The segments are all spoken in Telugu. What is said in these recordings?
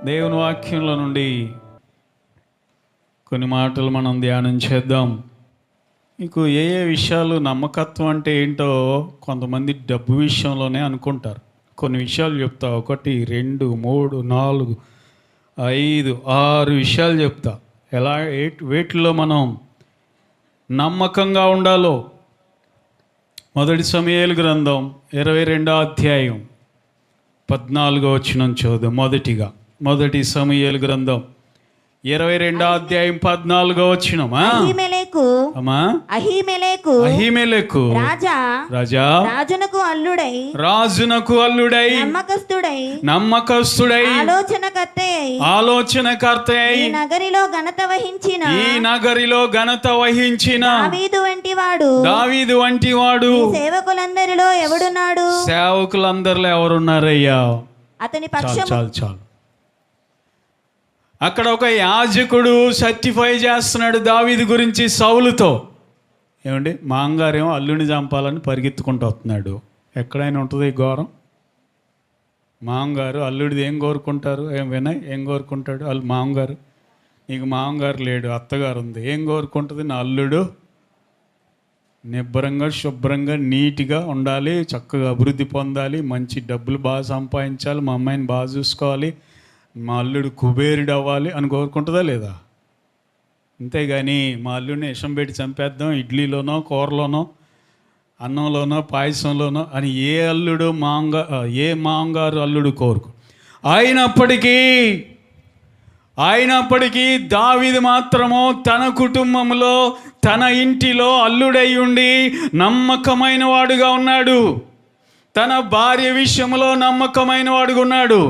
దేవుని వాక్యంలో నుండి కొన్ని మాటలు మనం ధ్యానం చేద్దాం. మీకు ఏ విషయాలు నమ్మకత్వం అంటే ఏంటో కొంతమంది డబ్బు విషయంలోనే అనుకుంటారు. కొన్ని విషయాలు చెప్తా, 1 2 3 4 5 6 విషయాలు చెప్తా. ఎలా వేటిలో మనం నమ్మకంగా ఉండాలో. మొదటి సమూయేలు గ్రంథం 22వ అధ్యాయం 14వ వచనం చూద్దాం. మొదటి సమూయేలు గ్రంథం 22వ అధ్యాయం 14వ వచనం. అహీమెలెకు రాజా రాజునకు అల్లుడై నమ్మకస్తుడై ఆలోచనకర్తయై ఈ నగరిలో ఘనత వహించిన దావీదు వంటి వాడు సేవకులందరిలో ఎవడున్నాడు? సేవకులందరిలో ఎవరున్నారయ్యా? అతని పక్షం చాలు. అక్కడ ఒక యాజకుడు సర్టిఫై చేస్తున్నాడు దావీదు గురించి సౌలుతో. ఏమండి, మాంగారేమో అల్లుని చంపాలని పరిగెత్తుకుంటూ వస్తున్నాడు. ఎక్కడైనా ఉంటుంది ఈ ఘోరం? మామగారు అల్లుడిది ఏం కోరుకుంటారు? వినయ్ ఏం కోరుకుంటాడు? మామగారు, నీకు మామగారు లేడు, అత్తగారు ఉంది, ఏం కోరుకుంటుంది? నా అల్లుడు నిబ్బరంగా శుభ్రంగా నీట్గా ఉండాలి, చక్కగా అభివృద్ధి పొందాలి, మంచి డబ్బులు బాగా సంపాదించాలి, మా అమ్మాయిని బాగా చూసుకోవాలి, మా అల్లుడు కుబేరుడు అవ్వాలి అని కోరుకుంటుందా లేదా? అంతేగాని మా అల్లుడిని విషం పెట్టి చంపేద్దాం, ఇడ్లీలోనో కూరలోనో అన్నంలోనో పాయసంలోనో అని ఏ మామగారు అల్లుడు కోరుకు. అయినప్పటికీ దావీదు మాత్రము తన కుటుంబంలో తన ఇంటిలో అల్లుడై ఉండి నమ్మకమైన వాడుగా ఉన్నాడు. తన భార్య విషయంలో నమ్మకమైన వాడుగా ఉన్నాడు.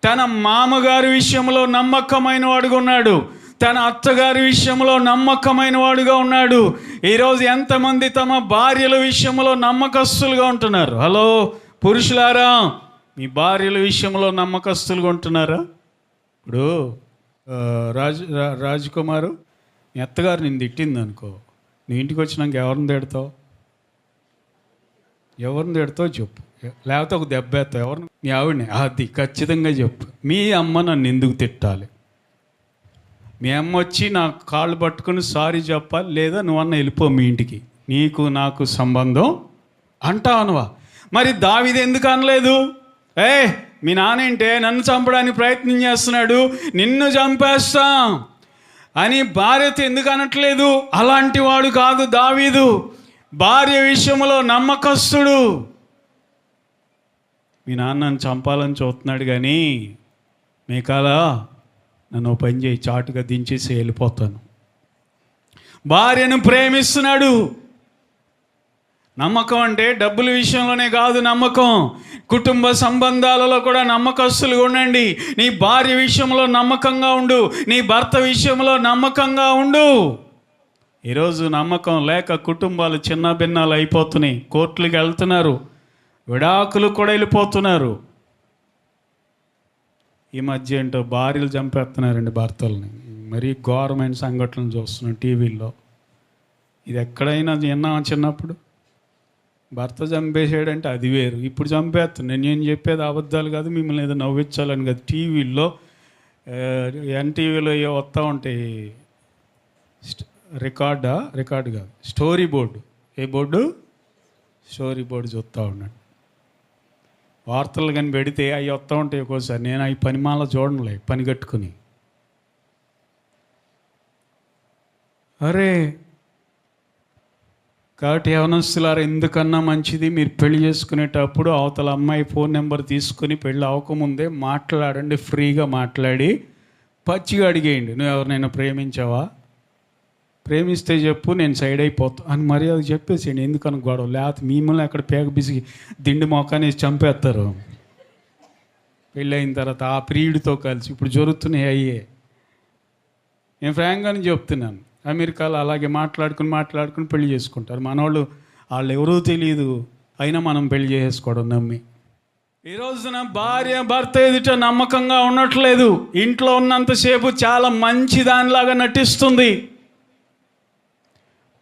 తన మామగారి విషయంలో నమ్మకమైన వాడుగా ఉన్నాడు. తన అత్తగారి విషయంలో నమ్మకమైన వాడుగా ఉన్నాడు. ఈరోజు ఎంతమంది తమ భార్యల విషయంలో నమ్మకస్తులుగా ఉంటున్నారు? హలో పురుషులారా, మీ భార్యల విషయంలో నమ్మకస్తులుగా ఉంటున్నారా? ఇప్పుడు రాజకుమారు, మీ అత్తగారు నిన్ను తిట్టింది అనుకో, నీ ఇంటికి వచ్చినాక ఎవరిని తిడతావు చెప్పు, లేకపోతే ఒక దెబ్బ ఎత్తావు. ఎవరిని? మీ ఆవిడని. అది ఖచ్చితంగా చెప్పు. మీ అమ్మ నన్ను ఎందుకు తిట్టాలి? మీ అమ్మ వచ్చి నా కాళ్ళు పట్టుకుని సారీ చెప్పాలి, లేదా నువ్వన్న వెళ్ళిపో మీ ఇంటికి, నీకు నాకు సంబంధం అంటావనువా? మరి దావీదు ఎందుకు అనలేదు? మీ నానేంటే నన్ను చంపడానికి ప్రయత్నం చేస్తున్నాడు, నిన్ను చంపేస్తాం అని భార్యతో ఎందుకు అనట్లేదు? అలాంటి వాడు కాదు దావీదు. భార్య విషయంలో నమ్మకస్తుడు. మీ నాన్నను చంపాలని చూస్తున్నాడు కానీ మీకాలా నన్ను పని చేయి, చాటుగా దించేసి వెళ్ళిపోతాను. భార్యను ప్రేమిస్తున్నాడు. నమ్మకం అంటే డబ్బుల విషయంలోనే కాదు నమ్మకం, కుటుంబ సంబంధాలలో కూడా నమ్మకస్తులుగా ఉండండి. నీ భార్య విషయంలో నమ్మకంగా ఉండు, నీ భర్త విషయంలో నమ్మకంగా ఉండు. ఈరోజు నమ్మకం లేక కుటుంబాలు చిన్న భిన్నాలు అయిపోతున్నాయి. కోర్టులకు వెళ్తున్నారు, విడాకులు కూడా వెళ్ళిపోతున్నారు. ఈ మధ్య ఏంటో భార్యలు చంపేస్తున్నారండి భర్తల్ని. మరీ ఘోరమైన సంఘటనలు చూస్తున్నాం టీవీల్లో. ఇది ఎక్కడైనా విన్నామా? చిన్నప్పుడు భర్త చంపేసాడంటే అది వేరు, ఇప్పుడు చంపేస్తున్నాను. నేను చెప్పేది అబద్ధాలు కాదు, మిమ్మల్ని ఏదో నవ్వించాలని కాదు. టీవీల్లో ఎన్టీవీలో వస్తూ ఉంటాయి. రికార్డు కాదు, స్టోరీ బోర్డు. ఏ బోర్డు? స్టోరీ బోర్డు చూస్తూ ఉన్నాడు. వార్తలు కానీ పెడితే అవి వస్తూ ఉంటాయి ఒక్కోసారి. నేను అవి పనిమాల చూడనులే, పని కట్టుకుని. అరే కాబట్టి యవనస్తులారా, ఎందుకన్నా మంచిది మీరు పెళ్లి చేసుకునేటప్పుడు అవతల అమ్మాయి ఫోన్ నెంబర్ తీసుకుని పెళ్ళి అవ్వకముందే మాట్లాడండి. ఫ్రీగా మాట్లాడి పచ్చిగా అడిగేయండి, నువ్వు ఎవరినైనా ప్రేమించావా? ప్రేమిస్తే చెప్పు, నేను సైడ్ అయిపోతా అని మర్యాద చెప్పేసేయండి. ఎందుకని గొడవ? లేకపోతే మిమ్మల్ని అక్కడ పేగ బిసిగి దిండి మొక్కని చంపేస్తారు పెళ్ళయిన తర్వాత ఆ ప్రియుడితో కలిసి. ఇప్పుడు జరుగుతున్నాయి అయ్యే. నేను ఫ్రాంక్గానే చెప్తున్నాను, అమెరికాలో అలాగే మాట్లాడుకుని పెళ్లి చేసుకుంటారు. మనోళ్ళు వాళ్ళు ఎవరూ తెలియదు, అయినా మనం పెళ్లి చేసుకోవడం నమ్మి. ఈ రోజున భార్య భర్త ఎదుట నమ్మకంగా ఉండట్లేదు. ఇంట్లో ఉన్నంతసేపు చాలా మంచి దానిలాగా నటిస్తుంది,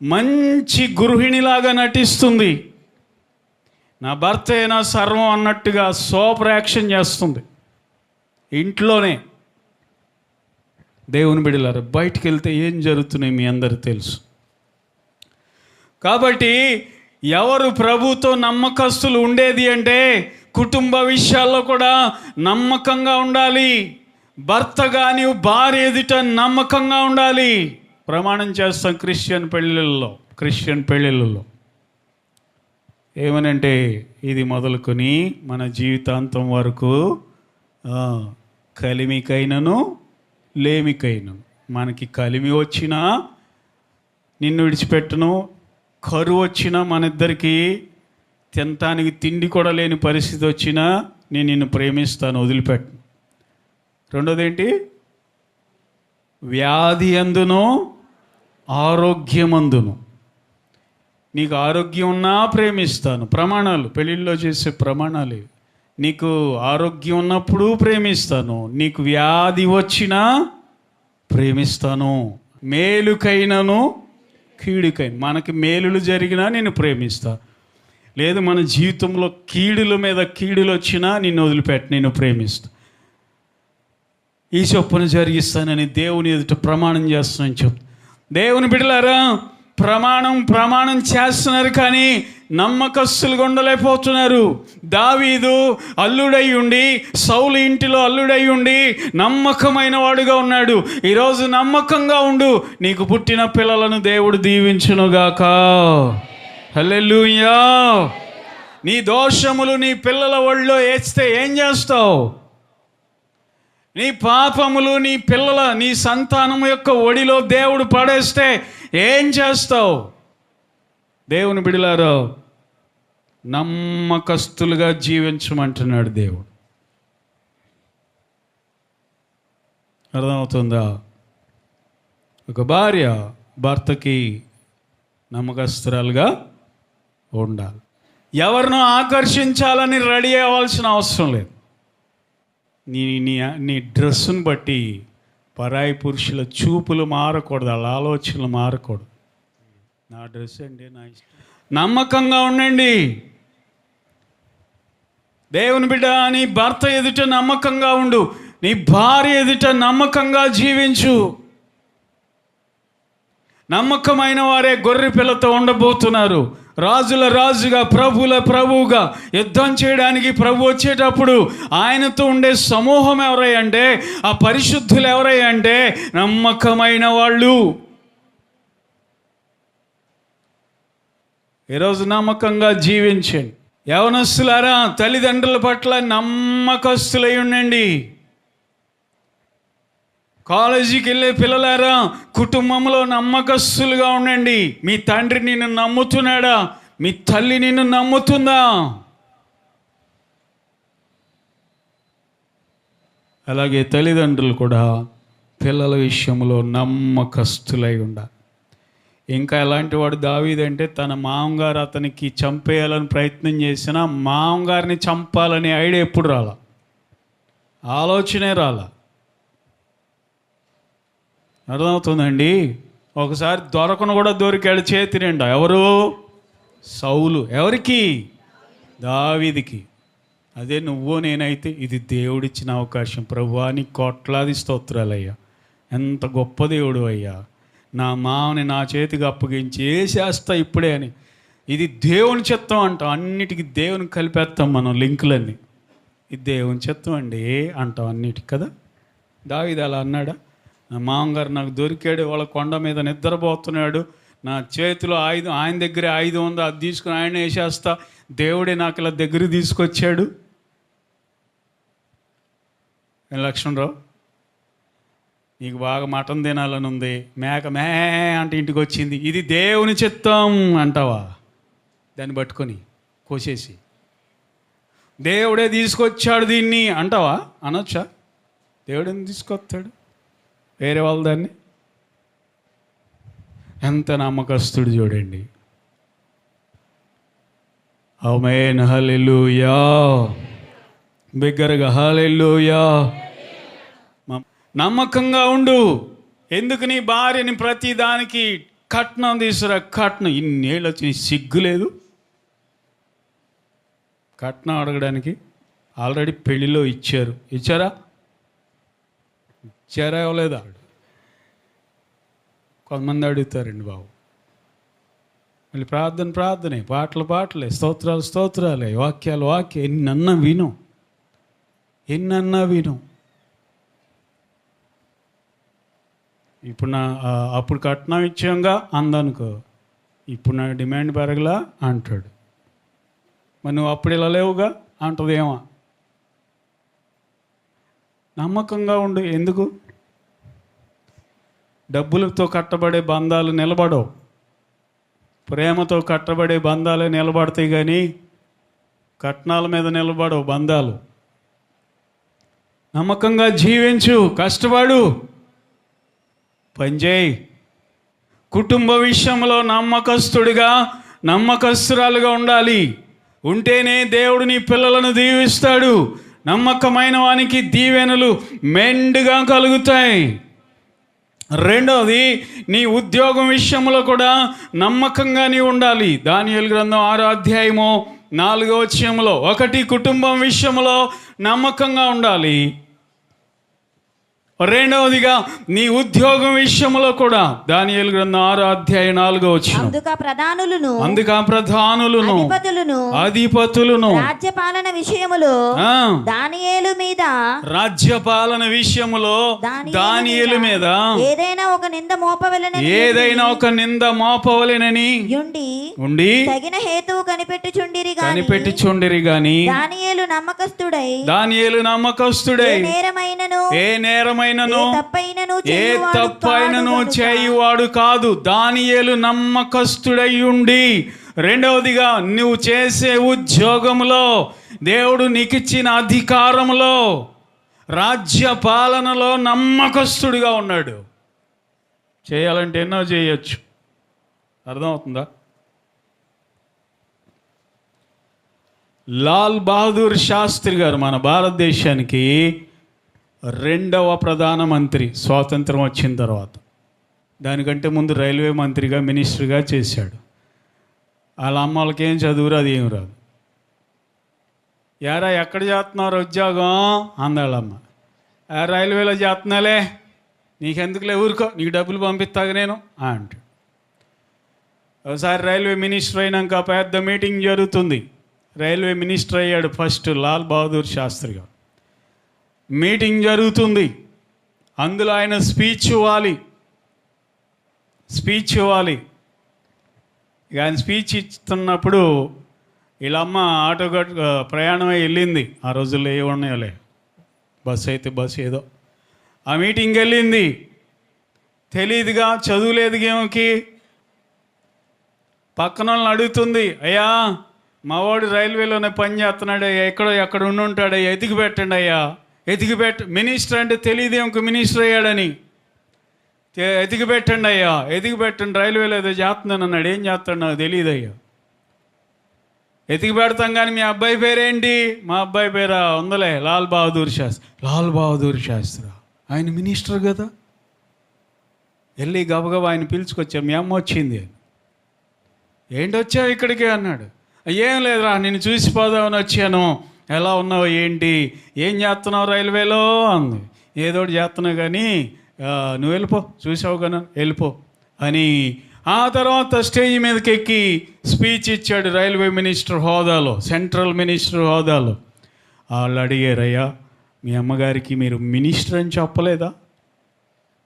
మంచి గృహిణిలాగా నటిస్తుంది. నా భర్తే నా సర్వం అన్నట్టుగా సూపర్ యాక్షన్ చేస్తుంది ఇంట్లోనే. దేవుని బిడ్డలారా, బయటికి వెళ్తే ఏం జరుగుతున్నాయి మీ అందరికీ తెలుసు. కాబట్టి ఎవరు ప్రభుతో నమ్మకస్తులు ఉండేది అంటే కుటుంబ విషయాల్లో కూడా నమ్మకంగా ఉండాలి. భర్త కానీ భార్య ఎదుట నమ్మకంగా ఉండాలి. ప్రమాణం చేస్తాం క్రిస్టియన్ పెళ్ళిళ్ళలో ఏమనంటే ఇది మొదలుకొని మన జీవితాంతం వరకు కలిమికైనను లేమికైనను, మనకి కలిమి వచ్చినా నిన్ను విడిచిపెట్టను, కరువు వచ్చినా మన ఇద్దరికి తినటానికి తిండి కూడా లేని పరిస్థితి వచ్చినా నేను నిన్ను ప్రేమిస్తాను, వదిలిపెట్టను. రెండోది ఏంటి? వ్యాధి అందును ఆరోగ్యమందును, నీకు ఆరోగ్యం ఉన్నా ప్రేమిస్తాను. ప్రమాణాలు, పెళ్ళిళ్ళలో చేసే ప్రమాణాలు. నీకు ఆరోగ్యం ఉన్నప్పుడు ప్రేమిస్తాను, నీకు వ్యాధి వచ్చినా ప్రేమిస్తాను. మేలుకైనను కీడుకైన, మనకి మేలులు జరిగినా నేను ప్రేమిస్తా. లేదు మన జీవితంలో కీడుల మీద కీడులు వచ్చినా నిన్ను వదిలిపెట్టి నేను ప్రేమిస్తా. ఈ చొప్పున జరిగిస్తానని దేవుని ఎదుట ప్రమాణం చేస్తున్నాను చెప్తా. దేవుని బిడ్డలారా, ప్రమాణం చేస్తున్నారు కానీ నమ్మకస్తులుగా ఉండలేకపోతున్నారు. దావీదు అల్లుడై ఉండి, సౌలు ఇంటిలో అల్లుడై ఉండి నమ్మకమైన వాడుగా ఉన్నాడు. ఈరోజు నమ్మకంగా ఉండు, నీకు పుట్టిన పిల్లలను దేవుడు దీవించునుగాక. హల్లెలూయా. నీ దోషములు నీ పిల్లల ఒళ్ళో వేస్తే ఏం చేస్తావు? నీ పాపములు నీ సంతానం యొక్క ఒడిలో దేవుడు పడేస్తే ఏం చేస్తావు? దేవుని బిడ్డలారా, నమ్మకస్తులుగా జీవించమంటున్నాడు దేవుడు. అర్థమవుతుందా? ఒక భార్య భర్తకి నమ్మకస్తురాలుగా ఉండాలి. ఎవరినో ఆకర్షించాలని రెడీ అవ్వాల్సిన అవసరం లేదు. నీ డ్రెస్సును బట్టి పరాయి పురుషుల చూపులు మారకూడదు, వాళ్ళ ఆలోచనలు మారకూడదు. నా డ్రెస్ అండి, నా ఇష్టం. నమ్మకంగా ఉండండి. దేవుని బిడ్డ, నీ భర్త ఎదుట నమ్మకంగా ఉండు, నీ భార్య ఎదుట నమ్మకంగా జీవించు. నమ్మకమైన వారే గొర్రె పిల్లతో ఉండబోతున్నారు. రాజుల రాజుగా, ప్రభుల ప్రభువుగా యుద్ధం చేయడానికి ప్రభు వచ్చేటప్పుడు ఆయనతో ఉండే సమూహం ఎవరై అంటే, ఆ పరిశుద్ధులు ఎవరై అంటే నమ్మకమైన వాళ్ళు. ఈరోజు నమ్మకంగా జీవించండి. యవనస్తులారా, తల్లిదండ్రుల పట్ల నమ్మకస్తులై ఉండండి. కాలేజీకి వెళ్ళే పిల్లలారా, కుటుంబంలో నమ్మకస్తులుగా ఉండండి. మీ తండ్రి నిన్ను నమ్ముతున్నాడా? మీ తల్లి నిన్ను నమ్ముతుందా? అలాగే తల్లిదండ్రులు కూడా పిల్లల విషయంలో నమ్మకస్తులై ఉండాలి. ఇంకా ఎలాంటి వాడు దావీదంటే, తన మామగారు అతనికి చంపేయాలని ప్రయత్నం చేసినా మామగారిని చంపాలని ఐడియా ఎప్పుడు రాలా, ఆలోచనే రాలా. అర్థమవుతుందండి? ఒకసారి దొరకను కూడా దొరికాడు చేతి నిండా. ఎవరు? సౌలు. ఎవరికి? దావీదుకి. అదే నువ్వు నేనైతే ఇది దేవుడిచ్చిన అవకాశం. ప్రభువా నీకు కోట్లాది స్తోత్రాలయ్యా, ఎంత గొప్ప దేవుడు అయ్యా, నా మామని నా చేతికి అప్పగించి చేస్తా ఇప్పుడే అని. ఇది దేవుని చిత్తం అంటాం. అన్నిటికీ దేవుని కలిపేస్తాం మనం లింకులన్నీ. ఇది దేవుని చిత్తం అండి అంటాం అన్నిటికి కదా. దావీదు అలా అన్నాడా? నా మామగారు నాకు దొరికాడు, వాళ్ళ కొండ మీద నిద్రపోతున్నాడు, నా చేతిలో ఆయుధం, ఆయన దగ్గరే ఆయుధం ఉందో అది తీసుకుని ఆయన వేసేస్తా, దేవుడే నాకు ఇలా దగ్గర తీసుకొచ్చాడు. లక్ష్మణరావు, నీకు బాగా మటన్ తినాలని ఉంది, మేక మే అంటే ఇంటికి వచ్చింది, ఇది దేవుని చిత్తం అంటావా? దాన్ని పట్టుకొని కోసేసి దేవుడే తీసుకొచ్చాడు దీన్ని అంటావా? అనొచ్చా? దేవుడేని తీసుకొస్తాడు వేరే వాళ్ళ దాన్ని. ఎంత నమ్మకస్తుడు చూడండి. ఆమేన్. హల్లెలూయా. బిగ్గరగా హల్లెలూయా. నమ్మకంగా ఉండు. ఎందుకు నీ భార్యని ప్రతి దానికి కట్నం తీసుకురా, కట్నం. ఇన్నేళ్ళు వచ్చి సిగ్గు లేదు కట్నం అడగడానికి? ఆల్రెడీ పెళ్లిలో ఇచ్చారు. ఇచ్చారా? ఇవ్వలేదా? కొంతమంది అడుగుతారండి బాబు, మళ్ళీ ప్రార్థనే, పాటలే, స్తోత్రాలే, వాక్యాలు ఎన్నన్నా విను. ఇప్పుడు అప్పుడు కట్నం ఇచ్చాంగా అందనుకో, ఇప్పుడు నా డిమాండ్ పెరగలా అంటాడు. మరి నువ్వు అప్పుడు ఇలా లేవుగా అంటదేమో. నమ్మకంగా ఉండు. ఎందుకు? డబ్బులతో కట్టబడే బంధాలు నిలబడవు, ప్రేమతో కట్టబడే బంధాలే నిలబడతాయి, కానీ కట్నాల మీద నిలబడవు బంధాలు. నమ్మకంగా జీవించు, కష్టపడు, పనిచేయి. కుటుంబ విషయంలో నమ్మకస్తురాలుగా ఉండాలి. ఉంటేనే దేవుడు నీ పిల్లలను దీవిస్తాడు. నమ్మకమైన వానికి దీవెనలు మెండుగా కలుగుతాయి. రెండవది, నీ ఉద్యోగం విషయంలో కూడా నమ్మకంగా నీ ఉండాలి. దానియేలు గ్రంథం 6వ అధ్యాయము 4వ వచనంలో, 1 కుటుంబం విషయంలో నమ్మకంగా ఉండాలి. రెండవదిగా నీ ఉద్యోగం విషయంలో కూడా దానియేలు గ్రంథం 6వ అధ్యాయం 4వ వచనం, అందుక ప్రధానులను అధిపతులను రాజ్యపాలన విషయములో దానియేలు మీద ఏదైనా ఒక నింద మోపవలెనని ఉండి తగిన హేతువు కనిపెట్టుచుండిరి గాని దానియేలు నమ్మకస్తుడై ఏ నేరమైనను ఏ తప్పైనను చేయువాడు కాదు. దానియేలు నమ్మకస్తుడై ఉండి, రెండవదిగా నువ్వు చేసే ఉద్యోగంలో, దేవుడు నీకిచ్చిన అధికారంలో, రాజ్య పాలనలో నమ్మకస్తుడిగా ఉన్నాడు. చేయాలంటే ఎన్నో చేయొచ్చు. అర్థమవుతుందా? లాల్ బహదూర్ శాస్త్రి గారు మన భారతదేశానికి 2వ ప్రధానమంత్రి స్వాతంత్రం వచ్చిన తర్వాత. దానికంటే ముందు రైల్వే మంత్రిగా, మినిస్టర్గా చేశాడు. వాళ్ళ అమ్మలకి ఏం చదువురు, అది ఏం రాదు. యారా ఎక్కడ చేస్తున్నారు ఉద్యోగం అందాళ్ళమ్మ. రైల్వేలో చేస్తున్నాలే, నీకెందుకులే, ఊరుకో, నీకు డబ్బులు పంపిస్తాగా నేను అంటాడు. ఒకసారి రైల్వే మినిస్టర్ అయినాక పెద్ద మీటింగ్ జరుగుతుంది. రైల్వే మినిస్టర్ అయ్యాడు ఫస్ట్ లాల్ బహదూర్ శాస్త్రి గారు. మీటింగ్ జరుగుతుంది, అందులో ఆయన స్పీచ్ ఇవ్వాలి. ఆయన స్పీచ్ ఇస్తున్నప్పుడు వీళ్ళమ్మ ఆటో ప్రయాణమై వెళ్ళింది. ఆ రోజుల్లో ఏ ఉన్నాయోలే, బస్సు అయితే బస్సు ఏదో. ఆ మీటింగ్కి వెళ్ళింది, తెలియదుగా, చదువులేదు గేమకి. పక్కన వాళ్ళని అడుగుతుంది, అయ్యా మావాడు రైల్వేలోనే పని చేస్తున్నాడు అయ్యా, ఎక్కడ ఉండి ఉంటాడు అయ్యా, ఎతికి పెట్టండి అయ్యా, మినిస్టర్ అంటే తెలియదేమో మినిస్టర్ అయ్యాడని. ఎతికి పెట్టండి అయ్యా, రైల్వేలో ఏదో చేస్తున్నాను అన్నాడు. ఏం చేస్తాడు నాకు తెలియదు అయ్యా. ఎతికి పెడతాం కానీ మీ అబ్బాయి పేరేంటి? మా అబ్బాయి పేరా ఉందలే, లాల్ బహదూర్ శాస్త్రి. ఆయన మినిస్టర్ కదా. వెళ్ళి గబగబా ఆయన పిలుచుకొచ్చారు. మీ అమ్మ వచ్చింది. ఏంటి వచ్చావు ఇక్కడికి అన్నాడు. ఏం లేదురా, నేను చూసిపోదామని వచ్చాను. ఎలా ఉన్నావు, ఏంటి, ఏం చేస్తున్నావు రైల్వేలో అంది. ఏదోటి చేస్తున్నావు కానీ నువ్వు వెళ్ళిపో, చూసావు కదా, వెళ్ళిపో అని. ఆ తర్వాత స్టేజ్ మీదకి ఎక్కి స్పీచ్ ఇచ్చాడు రైల్వే మినిస్టర్ హోదాలో, సెంట్రల్ మినిస్టర్ హోదాలో. వాళ్ళు అడిగారయ్యా, మీ అమ్మగారికి మీరు మినిస్టర్ అని చెప్పలేదా?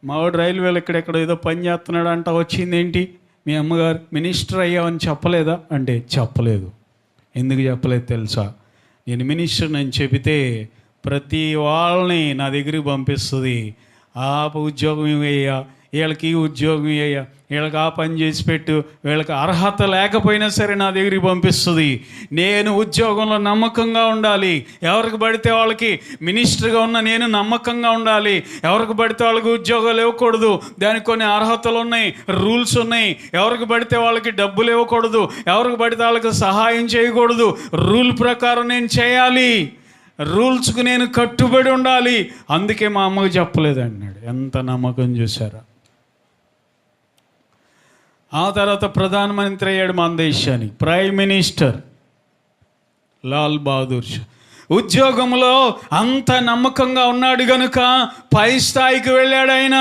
మావాడు రైల్వేలో ఎక్కడెక్కడ ఏదో పని చేస్తున్నాడు అంట, వచ్చిందేంటి, మీ అమ్మగారు మినిస్టర్ అయ్యావని చెప్పలేదా అంటే చెప్పలేదు. ఎందుకు చెప్పలేదు తెలుసా? నేను మినిస్టర్ అని చెబితే ప్రతి వాళ్ళని నా దగ్గరికి పంపిస్తుంది. ఆ ఉద్యోగం ఇవ్వయ్యా, వీళ్ళకి ఉద్యోగం ఇవ్వయ్యా, వీళ్ళకి ఆ పని చేసి పెట్టు, వీళ్ళకి అర్హత లేకపోయినా సరే నా దగ్గరికి పంపిస్తుంది. నేను ఉద్యోగంలో నమ్మకంగా ఉండాలి. ఎవరికి పడితే వాళ్ళకి మినిస్టర్గా ఉన్న నేను నమ్మకంగా ఉండాలి. ఎవరికి పడితే వాళ్ళకి ఉద్యోగాలు ఇవ్వకూడదు. దానికి కొన్ని అర్హతలు ఉన్నాయి, రూల్స్ ఉన్నాయి. ఎవరికి పడితే వాళ్ళకి డబ్బులు ఇవ్వకూడదు, ఎవరికి పడితే వాళ్ళకి సహాయం చేయకూడదు. రూల్ ప్రకారం నేను చేయాలి, రూల్స్కు నేను కట్టుబడి ఉండాలి. అందుకే మా అమ్మకు చెప్పలేదు అన్నాడు. ఎంత నమ్మకం చూసారా? ఆ తర్వాత ప్రధానమంత్రి అయ్యాడు మన దేశానికి, ప్రైమ్ మినిస్టర్ లాల్ బహదూర్. ఉద్యోగంలో అంత నమ్మకంగా ఉన్నాడు కనుక పై స్థాయికి వెళ్ళాడు ఆయన.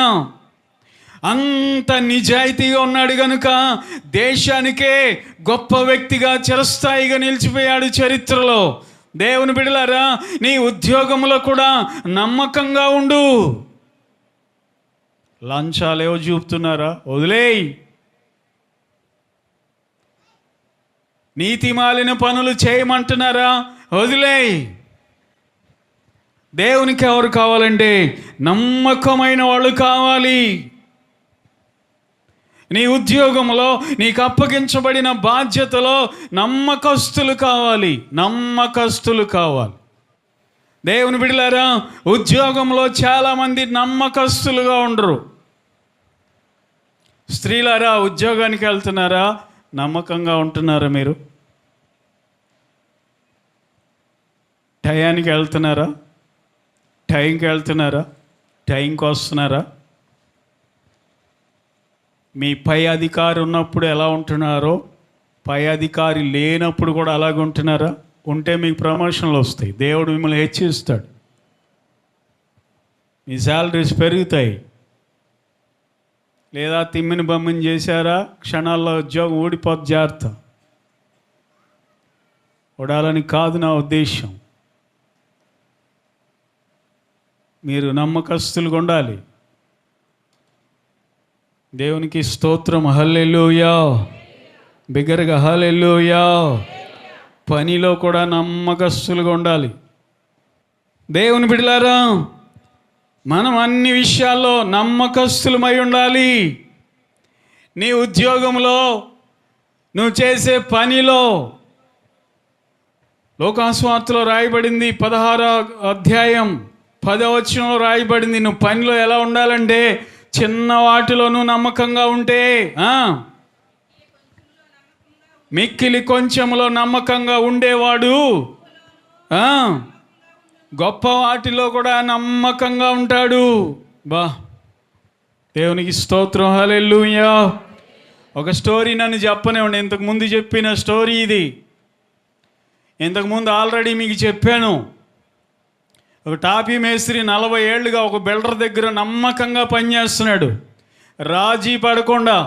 అంత నిజాయితీగా ఉన్నాడు గనుక దేశానికే గొప్ప వ్యక్తిగా చిరస్థాయిగా నిలిచిపోయాడు చరిత్రలో. దేవుని బిడ్డలారా, నీ ఉద్యోగంలో కూడా నమ్మకంగా ఉండు. లంచాలేవో చూపుతున్నారా? వదిలేయ్. నీతిమాలిన పనులు చేయమంటున్నారా? వదిలేయ్. దేవునికి ఎవరు కావాలంటే నమ్మకమైన వాళ్ళు కావాలి. నీ ఉద్యోగంలో నీకు అప్పగించబడిన బాధ్యతలో నమ్మకస్తులు కావాలి. నమ్మకస్తులు కావాలి. దేవుని బిడ్డలారా, ఉద్యోగంలో చాలామంది నమ్మకస్తులుగా ఉండరు. స్త్రీలారా, ఉద్యోగానికి వెళ్తున్నారా? నమ్మకంగా ఉంటున్నారా? మీరు టయానికి వెళ్తున్నారా? టైంకి వెళ్తున్నారా? టైంకి వస్తున్నారా? మీ పై అధికారి ఉన్నప్పుడు ఎలా ఉంటున్నారో పై అధికారి లేనప్పుడు కూడా అలాగే ఉంటున్నారా? ఉంటే మీకు ప్రమోషన్లు వస్తాయి. దేవుడు మిమ్మల్ని హెచ్చిస్తాడు. మీ శాలరీస్ పెరుగుతాయి. లేదా తిమ్మిని బమ్మిని చేశారా, క్షణాల్లో ఉద్యోగం ఊడిపోద్ది. జాగ్రత్త. ఊడాలని కాదు నా ఉద్దేశం. మీరు నమ్మకస్తులుగా ఉండాలి. దేవునికి స్తోత్రం. హల్లెలూయా. బిగ్గరగా హల్లెలూయా. పనిలో కూడా నమ్మకస్తులుగా ఉండాలి. దేవుని బిడ్డలారా, మనం అన్ని విషయాల్లో నమ్మకస్తులమై ఉండాలి. నీ ఉద్యోగంలో, నువ్వు చేసే పనిలో. లోకాసువార్తలో రాయబడింది 16వ అధ్యాయం 10వ వచనంలో రాయబడింది, నువ్వు పనిలో ఎలా ఉండాలంటే చిన్న వాటిలో నువ్వు నమ్మకంగా ఉంటే మిక్కిలి కొంచెంలో నమ్మకంగా ఉండేవాడు గొప్ప వాటిలో కూడా నమ్మకంగా ఉంటాడు. బా, దేవునికి స్తోత్రం. హల్లెలూయా. ఒక స్టోరీ నన్ను చెప్పనివ్వండి. ఇంతకుముందు చెప్పిన స్టోరీ ఇది. ఇంతకుముందు ఆల్రెడీ మీకు చెప్పాను. ఒక టాపీ మేస్త్రి 40 ఏళ్ళుగా ఒక బిల్డర్ దగ్గర నమ్మకంగా పనిచేస్తున్నాడు. రాజీ పడకుండా.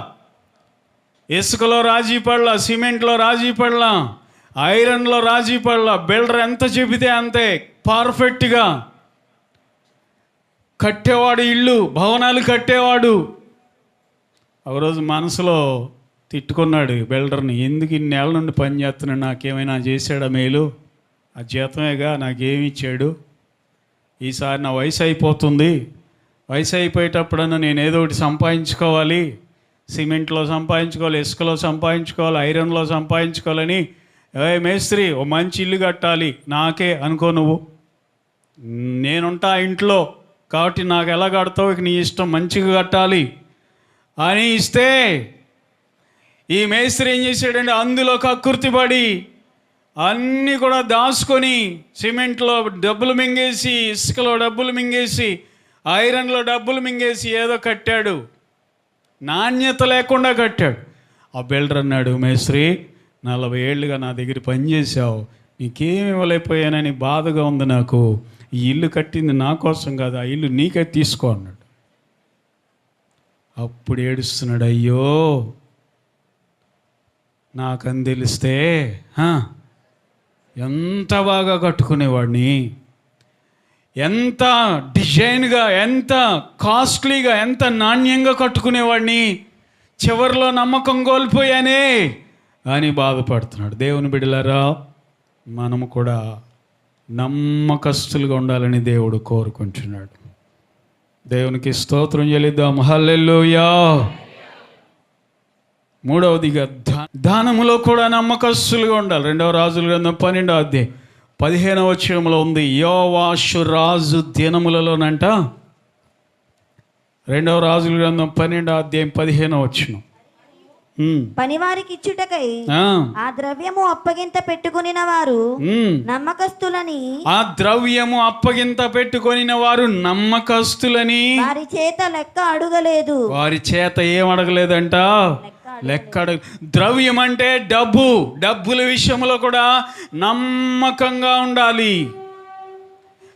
ఇసుకలో రాజీ పడలా, సిమెంట్లో రాజీ పడలా, ఐరన్లో రాజీ పడలా. బిల్డర్ ఎంత చెబితే అంతే పర్ఫెక్ట్గా కట్టేవాడు. ఇల్లు, భవనాలు కట్టేవాడు. ఒకరోజు మనసులో తిట్టుకున్నాడు బిల్డర్ని. ఎందుకు ఇన్నేళ్ళ నుండి పని చేస్తున్నాడు? నాకేమైనా చేశాడా మేలు? ఆ జీతమేగా, నాకేమి ఇచ్చాడు? ఈసారి నా వయసు అయిపోతుంది. వయసు అయిపోయేటప్పుడన్నా నేను ఏదో ఒకటి సంపాదించుకోవాలి. సిమెంట్లో సంపాదించుకోవాలి, ఇసుకలో సంపాదించుకోవాలి, ఐరన్లో సంపాదించుకోవాలని. మేస్త్రి, ఓ మంచి ఇల్లు కట్టాలి నాకే అనుకో. నువ్వు నేనుంటా ఇంట్లో కాబట్టి నాకు ఎలా కడతావు, ఇక నీ ఇష్టం, మంచిగా కట్టాలి అని ఇస్తే ఈ మేస్త్రి ఏం చేశాడంటే అందులో కక్కుర్తిపడి అన్నీ కూడా దాచుకొని సిమెంట్లో డబ్బులు మింగేసి, ఇసుకలో డబ్బులు మింగేసి, ఐరన్లో డబ్బులు మింగేసి ఏదో కట్టాడు. నాణ్యత లేకుండా కట్టాడు. ఆ బిల్డర్ అన్నాడు, మేస్త్రి 40 ఏళ్ళుగా నా దగ్గర పనిచేసావు, నీకేమి ఇవ్వలేకపోయానని బాధగా ఉంది నాకు. ఈ ఇల్లు కట్టింది నా కోసం కాదు, ఆ ఇల్లు నీకే తీసుకో అన్నాడు. అప్పుడు ఏడుస్తున్నాడు, అయ్యో నాకని తెలిస్తే ఎంత బాగా కట్టుకునేవాడిని, ఎంత డిజైన్గా, ఎంత కాస్ట్లీగా, ఎంత నాణ్యంగా కట్టుకునేవాడిని. చివరిలో నమ్మకం కోల్పోయానే అని బాధపడుతున్నాడు. దేవుని బిడ్డలారా, మనము కూడా నమ్మకస్తులుగా ఉండాలని దేవుడు కోరుకుంటున్నాడు. దేవునికి స్తోత్రం చెల్లిద్దాం. హల్లెలూయా. మూడవదిగా దానములో కూడా నమ్మకస్తులుగా ఉండాలి. 2వ రాజుల గ్రంథం 12వ అధ్యాయం 15వ వచనంలో ఉంది. యోవాషు రాజు దినములలోనంట, 2వ రాజుల గ్రంథం 12వ అధ్యాయం 15వ వచనం, పనివారికి ఇచ్చుటకై ఆ ద్రవ్యము అప్పగింత పెట్టుకొనిన వారు నమ్మకస్తులని, ఆ ద్రవ్యము అప్పగింత పెట్టుకొనిన వారు నమ్మకస్తులని వారి చేత లెక్క అడగలేదు. వారి చేత ఏం అడగలేదంట? లెక్క ద్రవ్యం అంటే డబ్బు. డబ్బుల విషయంలో కూడా నమ్మకంగా ఉండాలి.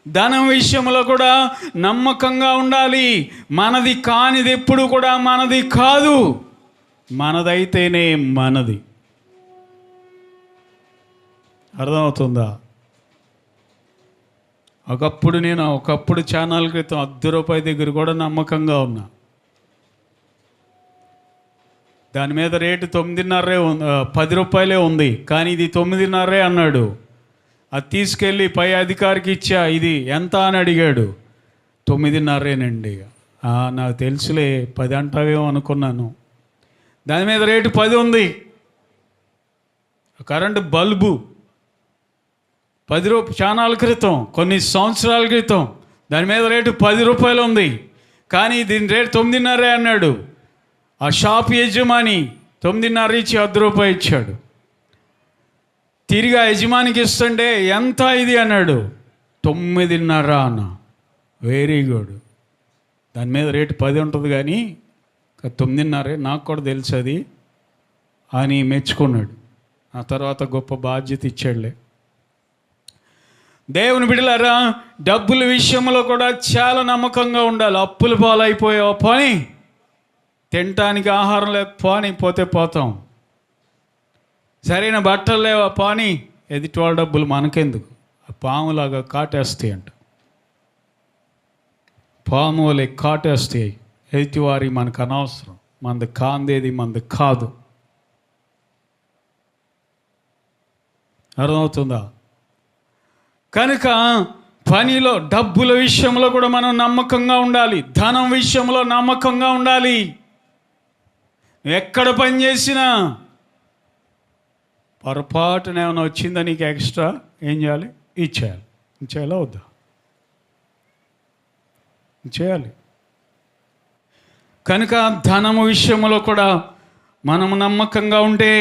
ధనం విషయంలో కూడా నమ్మకంగా ఉండాలి. మనది కానిది ఎప్పుడు కూడా మనది కాదు, మనదైతేనే మనది. అర్థమవుతుందా? ఒకప్పుడు ఛానల్ క్రితం ₹10 దగ్గర కూడా నమ్మకంగా ఉన్నా. దాని మీద రేటు 9.5 ఉంది, ₹10 ఉంది. కానీ ఇది 9.5 అన్నాడు. అది తీసుకెళ్ళి పై అధికారికి ఇచ్చా. ఇది ఎంత అని అడిగాడు. 9.5 నాకు తెలుసులే 10 అంటావేమో అనుకున్నాను. దాని మీద రేటు 10 ఉంది. కరెంటు బల్బు ఛానల్ క్రితం, కొన్ని సంవత్సరాల క్రితం దాని మీద రేటు ₹10 ఉంది. కానీ దీని రేటు 9.5 అన్నాడు. ఆ షాప్ యజమాని 9.5 ఇచ్చి ₹10 ఇచ్చాడు. తిరిగి ఆ యజమానికి ఇస్తుంటే ఎంత ఇది అన్నాడు. 9.5 అన్న. Very good. దాని మీద రేటు 10 ఉంటుంది కానీ 9.5 నాకు కూడా తెలుసు అది అని మెచ్చుకున్నాడు. ఆ తర్వాత గొప్ప బాధ్యత ఇచ్చాడులే. దేవుని బిడ్డలారా, డబ్బుల విషయంలో కూడా చాలా నమ్మకంగా ఉండాలి. అప్పుల పాలైపోయావు పోనీ, తినటానికి ఆహారం లేకపోని పోతే పోతాం, సరైన బట్టలు లేవా పోనీ, ఎదుటివాళ్ళ డబ్బులు మనకెందుకు, పాములాగా కాటేస్తాయి అంట. పాములే కాటేస్తాయి, ఎదుటివారి మనకు అనవసరం, మనది కాందేది మనది కాదు. అర్థమవుతుందా? కనుక పనిలో డబ్బుల విషయంలో కూడా మనం నమ్మకంగా ఉండాలి. ధనం విషయంలో నమ్మకంగా ఉండాలి. ఎక్కడ పని చేసినా పొరపాటున ఏమైనా వచ్చిందా నీకు ఎక్స్ట్రా, ఏం చేయాలి? ఇచ్చేయాలా వద్దా? చేయాలి. కనుక ధనము విషయంలో కూడా మనము నమ్మకంగా ఉంటే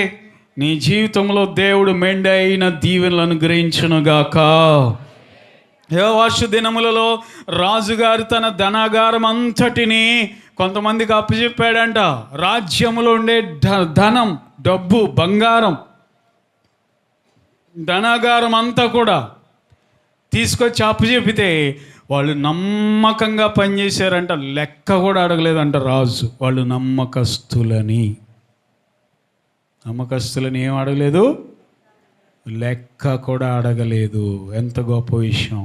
నీ జీవితంలో దేవుడు మెండైన దీవెనలు అనుగ్రహించునుగాక. యెహోవాషు దినములలో రాజుగారు తన ధనాగారం అంతటిని కొంతమందికి అప్పచెప్పాడంట. రాజ్యములో ఉండే ధనం, డబ్బు, బంగారం, ధనాగారం అంతా కూడా తీసుకొచ్చి అప్పచెపితే వాళ్ళు నమ్మకంగా పనిచేశారంట. లెక్క కూడా అడగలేదంట రాజు. వాళ్ళు నమ్మకస్తులని ఏం అడగలేదు, లెక్క కూడా అడగలేదు. ఎంత గొప్ప విషయం.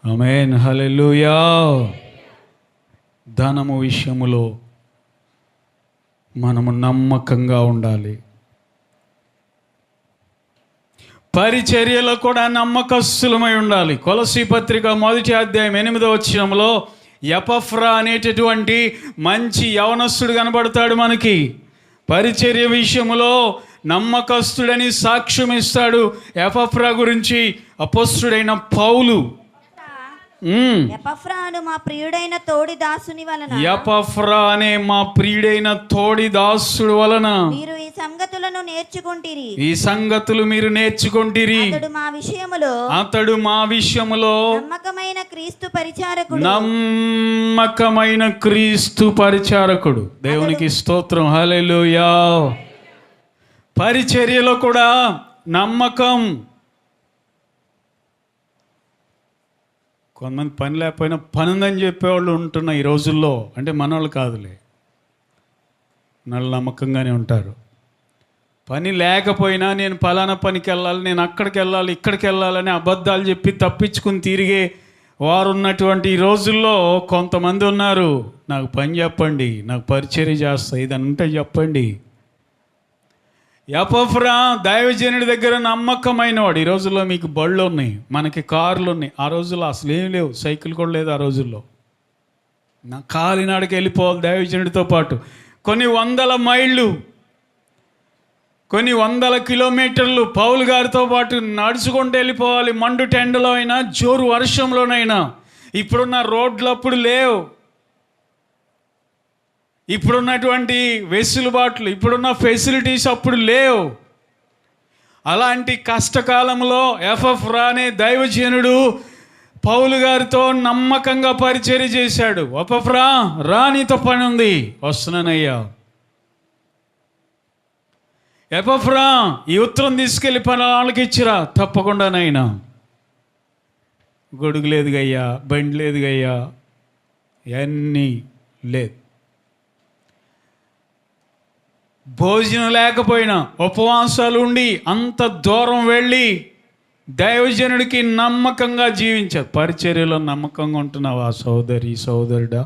ఆమేన్, హల్లెలూయా. ధనము విషయములో మనము నమ్మకంగా ఉండాలి. పరిచర్యలో కూడా నమ్మకస్తులమై ఉండాలి. కొలసీ పత్రిక 1వ అధ్యాయం 8వ వచనంలో ఎపఫ్రా అనేటటువంటి మంచి యవనస్తుడు కనబడతాడు మనకి. పరిచర్య విషయములో నమ్మకస్తుడని సాక్ష్యం ఇస్తాడు. ఎపఫ్రా గురించి అపోస్తుడైన పౌలు, ఎపఫ్రా అనే మా ప్రియుడైన తోడి దాసుని వలన, ఎపఫ్రా అనే మా ప్రియుడైన తోడి దాసుడు వలన మీరు ఈ సంగతులను నేర్చుకుంటిరి, ఈ సంగతులు మీరు నేర్చుకుంటిరి. అతడు మా విషయములో నమ్మకమైన క్రీస్తు పరిచారకుడు, నమ్మకమైన క్రీస్తు పరిచారకుడు. దేవునికి స్తోత్రం, హల్లెలూయా. పరిచర్యలో కూడా నమ్మకం. కొంతమంది పని లేకపోయినా పని ఉందని చెప్పేవాళ్ళు ఉంటున్న ఈ రోజుల్లో, అంటే మనవాళ్ళు కాదులే, వాళ్ళు నమ్మకంగానే ఉంటారు. పని లేకపోయినా నేను పలానా పనికి వెళ్ళాలి, నేను అక్కడికి వెళ్ళాలి, ఇక్కడికి వెళ్ళాలని అబద్ధాలు చెప్పి తప్పించుకుని తిరిగే వారు ఉన్నటువంటి ఈ రోజుల్లో కొంతమంది ఉన్నారు. నాకు పని చెప్పండి, నాకు పరిచర్య చేస్తా, ఇదని ఉంటే చెప్పండి. ఎపఫ్రా దైవజనుడి దగ్గర నమ్మకమైన వాడు. ఈ రోజుల్లో మీకు బళ్ళు ఉన్నాయి, మనకి కార్లు ఉన్నాయి. ఆ రోజుల్లో అసలు ఏం లేవు, సైకిల్ కూడా లేదు. ఆ రోజుల్లో నా కాలినాడికి వెళ్ళిపోవాలి దైవజనుడితో పాటు. కొన్ని 100 మైళ్ళు, కొన్ని 100 కిలోమీటర్లు పౌలు గారితో పాటు నడుచుకుంటూ వెళ్ళిపోవాలి. మండు టెండలో అయినా, జోరు వర్షంలోనైనా. ఇప్పుడున్న రోడ్లు అప్పుడు లేవు, ఇప్పుడున్నటువంటి వెసులుబాట్లు, ఇప్పుడున్న ఫెసిలిటీస్ అప్పుడు లేవు. అలాంటి కష్టకాలంలో ఎపఫ్రా అనే దైవజనుడు పౌలు గారితో నమ్మకంగా పరిచర్య చేశాడు. ఎపఫ్రా, రా, నీతో పని ఉంది, వస్తున్నానయ్యా. ఎపఫ్రా ఈ ఉత్తరం తీసుకెళ్ళి పలానాళ్ళకి ఇచ్చిరా. తప్పకుండానైనా. గొడుగు లేదు గయ్యా, బండి లేదు గయ్యా, అన్నీ లేదు. భోజనం లేకపోయినా ఉపవాసాలు ఉండి అంత దూరం వెళ్ళి దైవజనుడికి నమ్మకంగా జీవించారు. పరిచర్యలో నమ్మకంగా ఉంటున్నావా సోదరి సోదరుడా?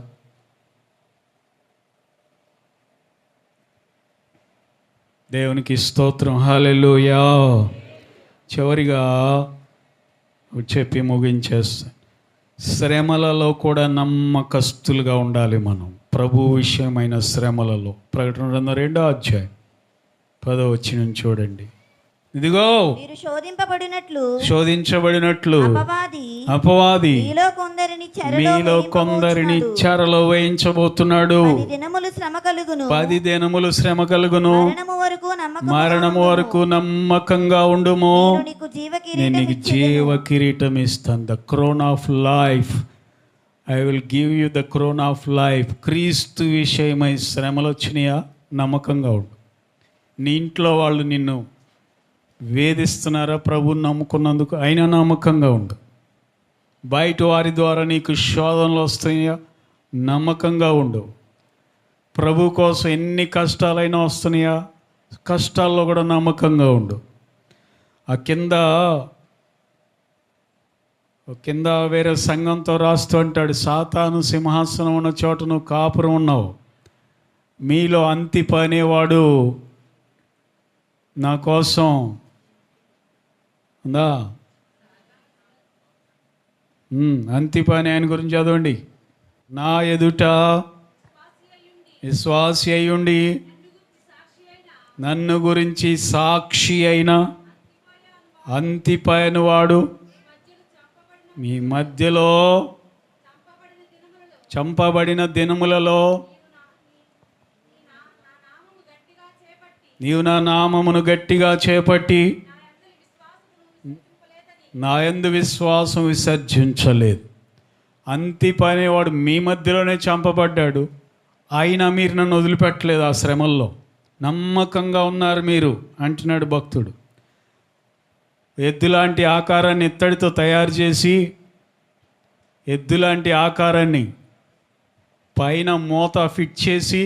దేవునికి స్తోత్రం. హల్లెలూయా. చివరిగా చెప్పి ముగించేస్తాను. శ్రమలలో కూడా నమ్మకస్తులుగా ఉండాలి మనం. ప్రభు విషయమైన శ్రమలలో. ప్రకటన గ్రంథం 2వ అధ్యాయం 10వ వచనం చూడండి. ఇదిగో మీరు శోధింపబడినట్లు అపవాది మీలో కొందరిని చెరలో వేయించబోతున్నాడు. 10 దినములు శ్రమ కలుగును. మరణము వరకు నమ్మకంగా ఉండుము. నేను నీకు జీవ కిరీటం ఇస్తాను. The crown of life. I will give you the crown of life. క్రీస్తు విషయమై శ్రమలు వచ్చినాయా? నమ్మకంగా ఉండు. నీ ఇంట్లో వాళ్ళు నిన్ను వేధిస్తున్నారా ప్రభువుని నమ్ముకున్నందుకు? అయినా నమ్మకంగా ఉండు. బయట వారి ద్వారా నీకు శోధనలు వస్తున్నాయా? నమ్మకంగా ఉండు. ప్రభు కోసం ఎన్ని కష్టాలైనా వస్తున్నాయా? కష్టాల్లో కూడా నమ్మకంగా ఉండు. ఆ కింద వేరే సంఘంతో రాస్తూ అంటాడు, సాతాను సింహాసనం ఉన్న చోట నువ్వు కాపురం ఉన్నావు. మీలో అంతిప అనేవాడు నా కోసం ఉందా? అంతిప అనే ఆయన గురించి చదవండి. నా ఎదుట విశ్వాసి అయ్యుండి నన్ను గురించి సాక్షి అయిన అంతిప వాడు మీ మధ్యలో చంపబడిన దినములలో నీవు నా నామమును గట్టిగా చేపట్టి నా యందు విశ్వాసం విసర్జించలేదు. అంతిప అనేవాడు మీ మధ్యలోనే చంపబడ్డాడు. అయినా మీరు నన్ను వదిలిపెట్టలేదు. ఆ శ్రమల్లో నమ్మకంగా ఉన్నారు మీరు అంటున్నాడు భక్తుడు. ఎద్దులాంటి ఆకారాన్ని ఇత్తడితో తయారు చేసి ఎద్దులాంటి ఆకారాన్ని పైన మూత ఫిట్ చేసి,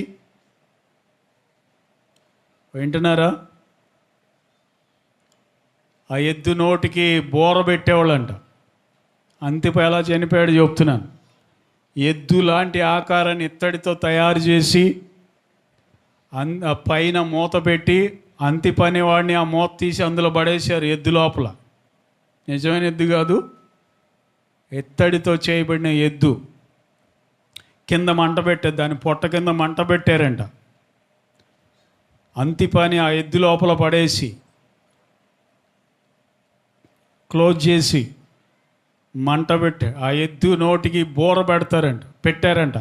వింటున్నారా? ఆ ఎద్దు నోటికి బోర పెట్టేవాళ్ళంట. అంతిప ఎలా చనిపోయాడు చెప్తున్నాను. ఎద్దు లాంటి ఆకారాన్ని ఇత్తడితో తయారు చేసి పైన మూత పెట్టి అంతిప అనేవాడిని ఆ మూత తీసి అందులో పడేశారు ఎద్దు లోపల. నిజమైన ఎద్దు కాదు, ఇత్తడితో చేయబడిన ఎద్దు. కింద మంట పెట్టారు, దాని పొట్ట కింద మంట పెట్టారంట. అంతిపని ఆ ఎద్దు లోపల పడేసి క్లోజ్ చేసి మంట పెట్టారు. ఆ ఎద్దు నోటికి బోర పెట్టారంట.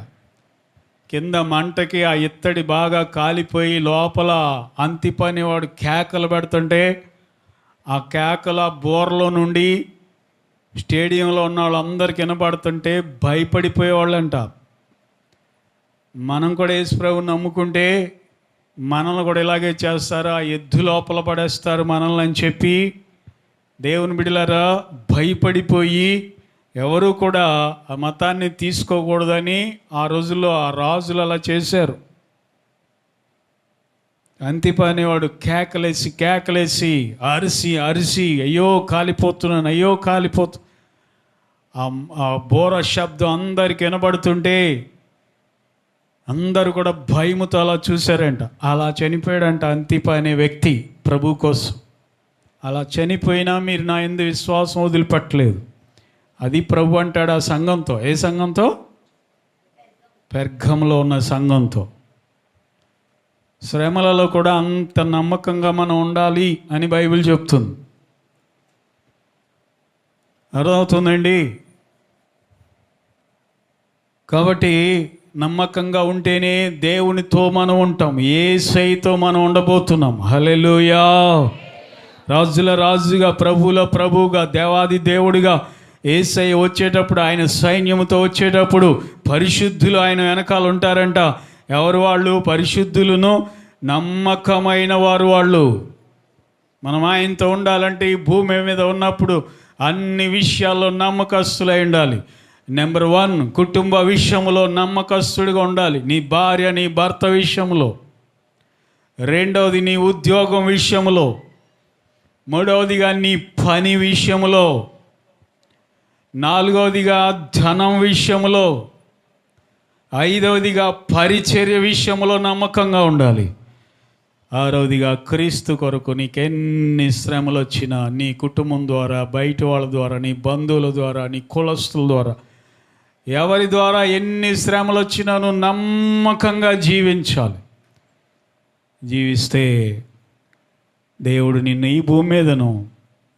కింద మంటకి ఆ ఇత్తడి బాగా కాలిపోయి లోపల అంతిపని వాడు కేకలు పెడుతుంటే ఆ కేకల బోర్లో నుండి స్టేడియంలో ఉన్న వాళ్ళందరికీ వినపడుతుంటే భయపడిపోయేవాళ్ళంట. మనం కూడా యేసు ప్రభువుని నమ్ముకుంటే మనల్ని కూడా ఇలాగే చేస్తారు, ఆ ఎద్దు లోపల పడేస్తారు మనల్ని అని చెప్పి దేవుని బిడ్డలారా భయపడిపోయి ఎవరు కూడా ఆ మతాన్ని తీసుకోకూడదని ఆ రోజుల్లో ఆ రాజులు అలా చేశారు. అంతిప అనేవాడు కేకలేసి అరిసి అయ్యో కాలిపోతున్నాను, అయ్యో ఆ బోర శబ్దం అందరికి వినబడుతుంటే అందరూ కూడా భయముతో అలా చూశారంట. అలా చనిపోయాడంట అంతిప అనే వ్యక్తి ప్రభు కోసం. అలా చనిపోయినా మీరు నా యందు విశ్వాసం వదిలిపెట్టలేదు. అది ప్రభు అంటాడు ఆ సంఘంతో. ఏ సంఘంతో? పెర్గంలో ఉన్న సంఘంతో. శ్రమలలో కూడా అంత నమ్మకంగా మనం ఉండాలి అని బైబిల్ చెప్తుంది. అర్థమవుతుందండి? కాబట్టి నమ్మకంగా ఉంటేనే దేవునితో మనం ఉంటాం, యేసయ్యతో మనం ఉండబోతున్నాం. హల్లెలూయా. రాజుల రాజుగా ప్రభువుల ప్రభువుగా దేవాది దేవుడిగా యేసయ్య వచ్చేటప్పుడు ఆయన సైన్యముతో వచ్చేటప్పుడు పరిశుద్ధులు ఆయన వెనకాల ఉంటారంట. ఎవరు వాళ్ళు? పరిశుద్ధులను నమ్మకమైన వారు వాళ్ళు. మనం ఆయనతో ఉండాలంటే ఈ భూమి మీద ఉన్నప్పుడు అన్ని విషయాల్లో నమ్మకస్తులై ఉండాలి. నెంబర్ 1, కుటుంబ విషయంలో నమ్మకస్తుడిగా ఉండాలి. నీ భార్య నీ భర్త విషయంలో. రెండవది నీ ఉద్యోగం విషయంలో. మూడవదిగా నీ పని విషయంలో. నాలుగవదిగా ధనం విషయంలో. ఐదవదిగా పరిచర్య విషయంలో నమ్మకంగా ఉండాలి. ఆరవదిగా క్రీస్తు కొరకు నీకెన్ని శ్రమలు వచ్చినా నీ కుటుంబం ద్వారా, బయట వాళ్ళ ద్వారా, నీ బంధువుల ద్వారా, నీ కులస్తుల ద్వారా, ఎవరి ద్వారా ఎన్ని శ్రమలు వచ్చినా నువ్వు నమ్మకంగా జీవించాలి. జీవిస్తే దేవుడు నిన్ను ఈ భూమి మీదను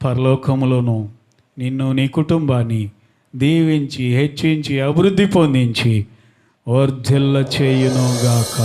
పరలోకములోను నిన్ను నీ కుటుంబాన్ని దీవించి హెచ్చించి అభివృద్ధి పొందించి వర్ధిల్ల చేయునుగాక.